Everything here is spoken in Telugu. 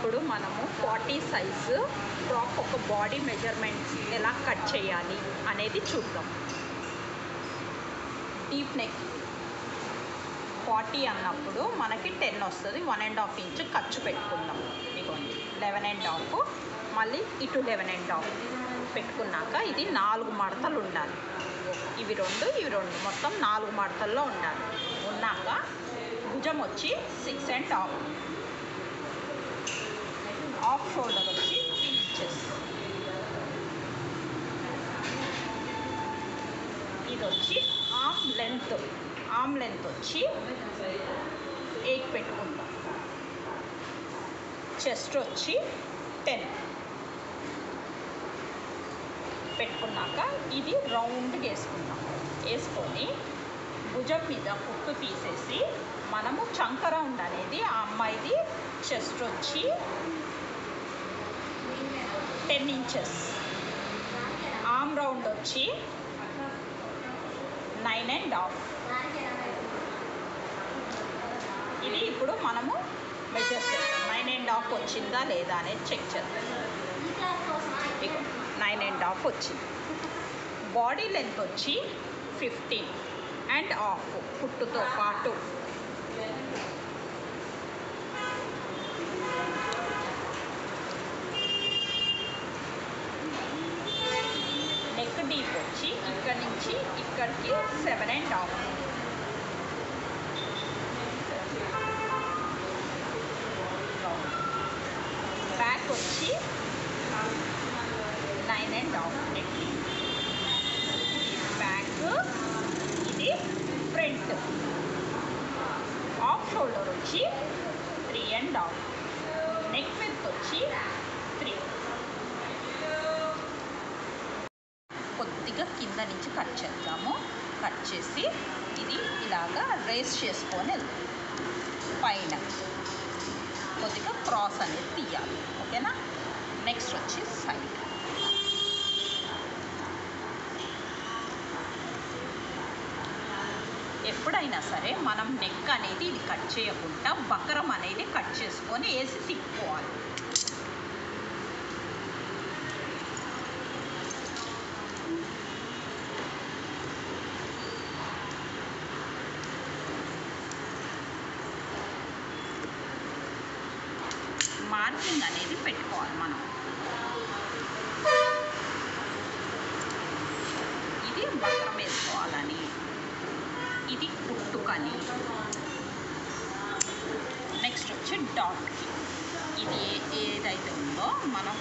ఇప్పుడు మనము 40 సైజు ఫ్రాక్ ఒక బాడీ మెజర్మెంట్ ఎలా కట్ చేయాలి అనేది చూద్దాం. డీప్ నెక్ 40 అన్నప్పుడు మనకి 10 వస్తుంది. 1.5 ఇంచ్ ఖర్చు పెట్టుకుందాం. ఇదిగోండి 11.5, మళ్ళీ ఇటు 11.5 పెట్టుకున్నాక ఇది 4 మడతలు ఉండాలి. ఇవి రెండు మొత్తం 4 మడతల్లో ఉండాలి. ఉన్నాక భుజం వచ్చి 6.5, హాఫ్ షోల్డర్ వచ్చి 3 ఇంచెస్, ఇది వచ్చి ఆర్మ్ లెంత్ వచ్చి 8 పెట్టుకుంటాం. చెస్ట్ వచ్చి 10 పెట్టుకున్నాక ఇది రౌండ్గా వేసుకొని భుజం మీద కుట్టు తీసేసి మనము చంక రౌండ్ అనేది ఆ అమ్మాయిది చెస్ట్ వచ్చి 10 ఇంచెస్, ఆర్మ్ రౌండ్ వచ్చి 9.5. ఇది ఇప్పుడు మనము మెజర్ చేద్దాం. 9.5 వచ్చిందా లేదా అనేది చెక్ చేద్దాం. 9.5 వచ్చింది. బాడీ లెంత్ వచ్చి 15.5 కుట్టుతో పాటు. నెక్ డీప్ వచ్చి ఇక్కడి నుంచి ఇక్కడికి 7.5. బ్యాక్ వచ్చి 9.5. నెక్ బ్యాక్, ఇది ఫ్రంట్. హాఫ్ షోల్డర్ వచ్చి 3.5. నెక్ విడ్త్ వచ్చి 3. కొద్దిగా కింద నుంచి కట్ చేద్దాము. కట్ చేసి ఇది ఇలాగా రేస్ చేసుకొని వెళ్తాం. పైన కొద్దిగా క్రాస్ అనేది తీయాలి. ఓకేనా? నెక్స్ట్ వచ్చి సైడ్. ఎప్పుడైనా సరే మనం నెక్ అనేది ఇది కట్ చేయకుండా బకరం అనేది కట్ చేసుకొని వేసి తిప్పుకోవాలి. మార్కింగ్ అనేది పెట్టుకోవాలి మనం. ఇది బకరం వేసుకోవాలని, ఇది కుట్టుకని. నెక్స్ట్ వచ్చి డాట్కి. ఇది ఏదైతే ఉందో మనం